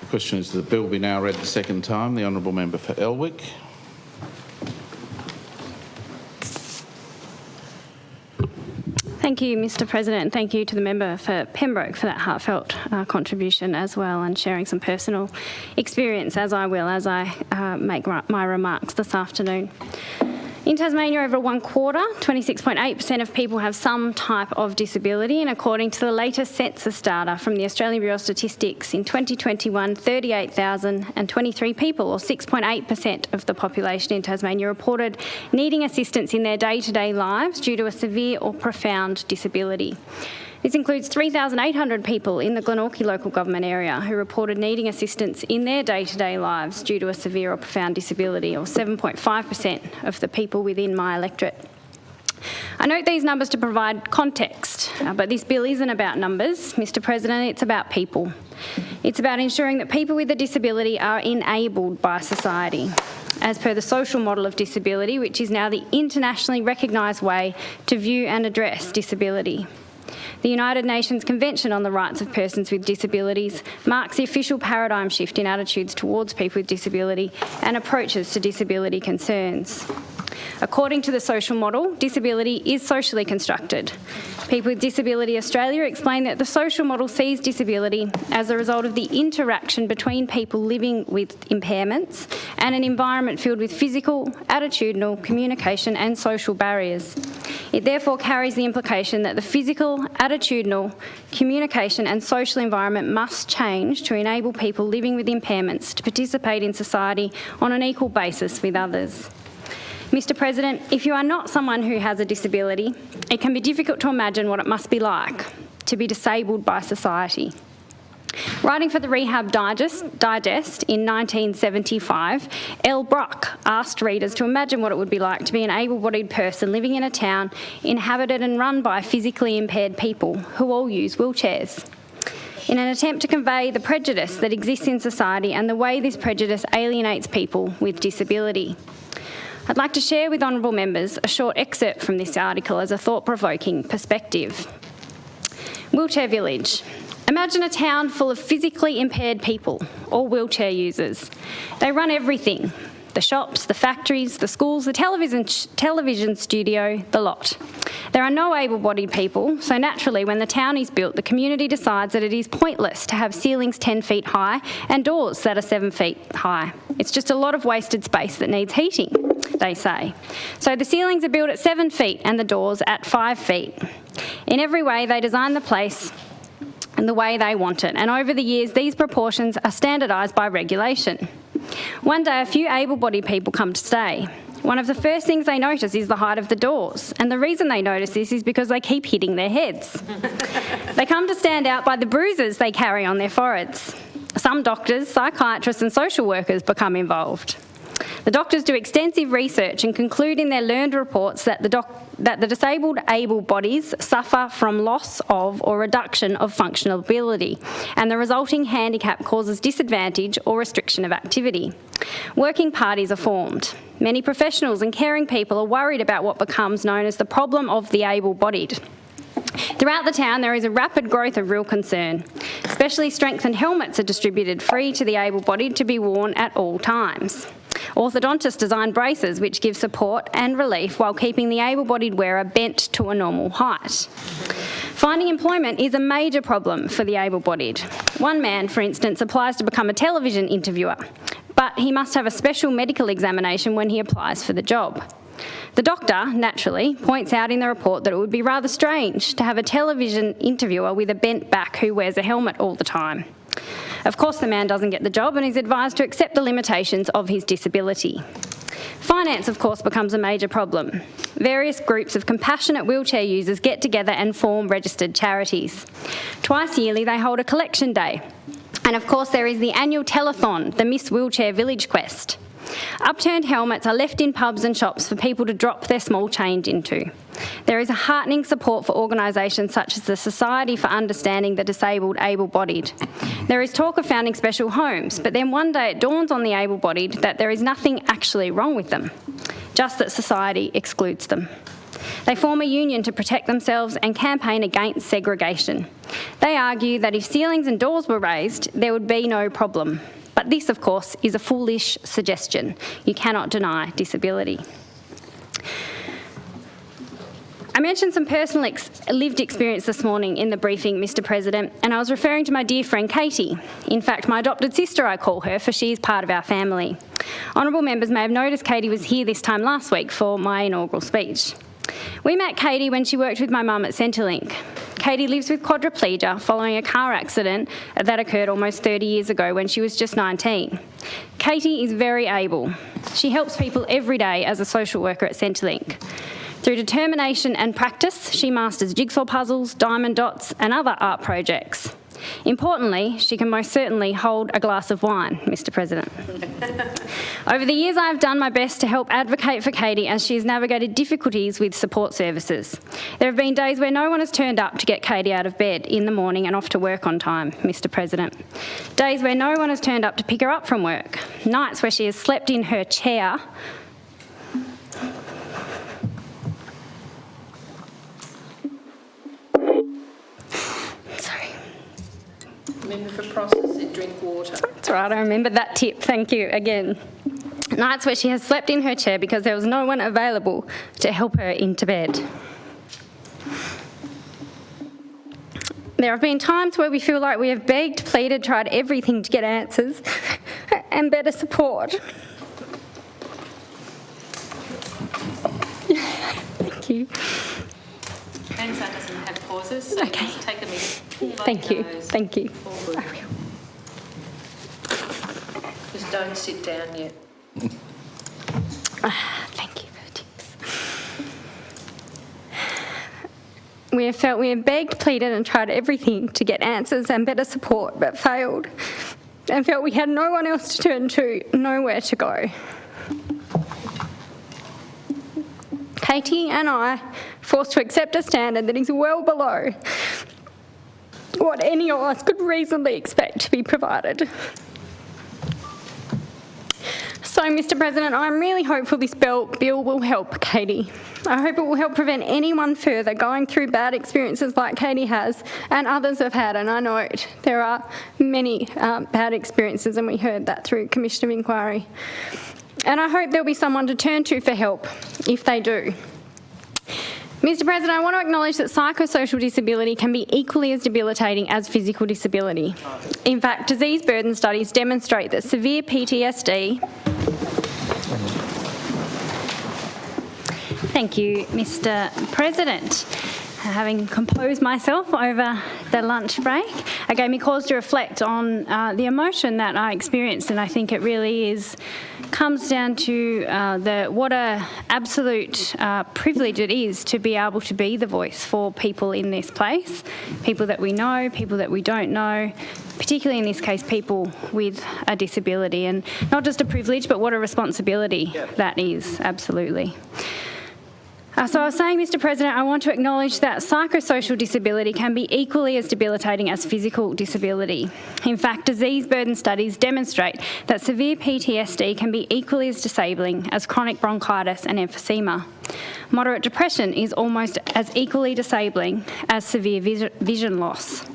The question is that the bill be now read the second time. The honourable member for Elwick. Thank you, Mr President, and thank you to the member for Pembroke for that heartfelt contribution as well, and sharing some personal experience, as I make my remarks this afternoon. In Tasmania, over 1/4, 26.8% of people have some type of disability, and according to the latest census data from the Australian Bureau of Statistics, in 2021, 38,023 people, or 6.8% of the population in Tasmania, reported needing assistance in their day-to-day lives due to a severe or profound disability. This includes 3,800 people in the Glenorchy local government area who reported needing assistance in their day-to-day lives due to a severe or profound disability, or 7.5% of the people within my electorate. I note these numbers to provide context, but this bill isn't about numbers, Mr President, it's about people. It's about ensuring that people with a disability are enabled by society, as per the social model of disability, which is now the internationally recognised way to view and address disability. The United Nations Convention on the Rights of Persons with Disabilities marks the official paradigm shift in attitudes towards people with disability and approaches to disability concerns. According to the social model, disability is socially constructed. People with Disability Australia explain that the social model sees disability as a result of the interaction between people living with impairments and an environment filled with physical, attitudinal, communication and social barriers. It therefore carries the implication that the physical, attitudinal, communication and social environment must change to enable people living with impairments to participate in society on an equal basis with others. Mr President, if you are not someone who has a disability, it can be difficult to imagine what it must be like to be disabled by society. Writing for the Rehab Digest in 1975, L. Brock asked readers to imagine what it would be like to be an able-bodied person living in a town inhabited and run by physically impaired people who all use wheelchairs, in an attempt to convey the prejudice that exists in society and the way this prejudice alienates people with disability. I'd like to share with honourable members a short excerpt from this article as a thought-provoking perspective. Wheelchair Village. Imagine a town full of physically impaired people, all wheelchair users. They run everything: the shops, the factories, the schools, the television studio, the lot. There are no able-bodied people, so naturally when the town is built, the community decides that it is pointless to have ceilings 10 feet high and doors that are 7 feet high. It's just a lot of wasted space that needs heating, they say. So the ceilings are built at 7 feet and the doors at 5 feet. In every way, they design the place and the way they want it, and over the years these proportions are standardised by regulation. One day a few able-bodied people come to stay. One of the first things they notice is the height of the doors, and the reason they notice this is because they keep hitting their heads. They come to stand out by the bruises they carry on their foreheads. Some doctors, psychiatrists and social workers become involved. The doctors do extensive research and conclude in their learned reports that the disabled able bodies suffer from loss of or reduction of functional ability, and the resulting handicap causes disadvantage or restriction of activity. Working parties are formed. Many professionals and caring people are worried about what becomes known as the problem of the able-bodied. Throughout the town, there is a rapid growth of real concern. Specially strengthened helmets are distributed free to the able-bodied to be worn at all times. Orthodontists design braces which give support and relief while keeping the able-bodied wearer bent to a normal height. Finding employment is a major problem for the able-bodied. One man, for instance, applies to become a television interviewer, but he must have a special medical examination when he applies for the job. The doctor, naturally, points out in the report that it would be rather strange to have a television interviewer with a bent back who wears a helmet all the time. Of course, the man doesn't get the job and is advised to accept the limitations of his disability. Finance, of course, becomes a major problem. Various groups of compassionate wheelchair users get together and form registered charities. Twice yearly, they hold a collection day. And of course, there is the annual telethon, the Miss Wheelchair Village Quest. Upturned helmets are left in pubs and shops for people to drop their small change into. There is a heartening support for organisations such as the Society for Understanding the Disabled Able-Bodied. There is talk of founding special homes, but then one day it dawns on the able-bodied that there is nothing actually wrong with them, just that society excludes them. They form a union to protect themselves and campaign against segregation. They argue that if ceilings and doors were raised, there would be no problem. But this, of course, is a foolish suggestion. You cannot deny disability. I mentioned some personal lived experience this morning in the briefing, Mr President, and I was referring to my dear friend Katie. In fact, my adopted sister I call her, for she is part of our family. Honourable members may have noticed Katie was here this time last week for my inaugural speech. We met Katie when she worked with my mum at Centrelink. Katie lives with quadriplegia following a car accident that occurred almost 30 years ago when she was just 19. Katie is very able. She helps people every day as a social worker at Centrelink. Through determination and practice, she masters jigsaw puzzles, diamond dots and other art projects. Importantly, she can most certainly hold a glass of wine, Mr President. Over the years, I have done my best to help advocate for Katie as she has navigated difficulties with support services. There have been days where no one has turned up to get Katie out of bed in the morning and off to work on time, Mr President. Days where no one has turned up to pick her up from work. Nights where she has slept in her chair Remember, for processing, drink water. That's right, I remember that tip, thank you again. Nights where she has slept in her chair because there was no one available to help her into bed. There have been times where we feel like we have begged, pleaded, tried everything to get answers and better support. Thank you. Hands up doesn't have pauses, so Okay. just take a minute. Thank you, thank you. I will. Just don't sit down yet. Thank you for the tips. We have begged, pleaded and tried everything to get answers and better support, but failed, and felt we had no one else to turn to, nowhere to go. Katie and I forced to accept a standard that is well below what any of us could reasonably expect to be provided. So, Mr President, I'm really hopeful this bill will help Katie. I hope it will help prevent anyone further going through bad experiences like Katie has and others have had, and I know it. There are many bad experiences, and we heard that through Commission of Inquiry. And I hope there'll be someone to turn to for help if they do. Mr President, I want to acknowledge that psychosocial disability can be equally as debilitating as physical disability. In fact, disease burden studies demonstrate that severe PTSD... Thank you, Mr President. Having composed myself over the lunch break, it gave me cause to reflect on the emotion that I experienced, and I think it really comes down to what an absolute privilege it is to be able to be the voice for people in this place, people that we know, people that we don't know, particularly in this case, people with a disability, and not just a privilege, but what a responsibility that is, absolutely. So I was saying, Mr President, I want to acknowledge that psychosocial disability can be equally as debilitating as physical disability. In fact, disease burden studies demonstrate that severe PTSD can be equally as disabling as chronic bronchitis and emphysema. Moderate depression is almost as equally disabling as severe vision loss.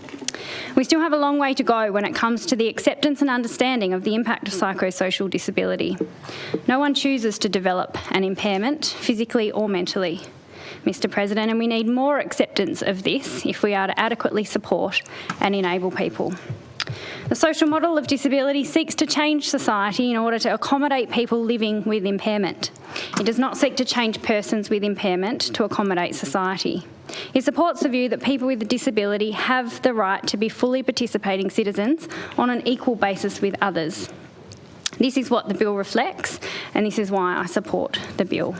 We still have a long way to go when it comes to the acceptance and understanding of the impact of psychosocial disability. No one chooses to develop an impairment, physically or mentally, Mr President, and we need more acceptance of this if we are to adequately support and enable people. The social model of disability seeks to change society in order to accommodate people living with impairment. It does not seek to change persons with impairment to accommodate society. It supports the view that people with a disability have the right to be fully participating citizens on an equal basis with others. This is what the bill reflects, and this is why I support the bill.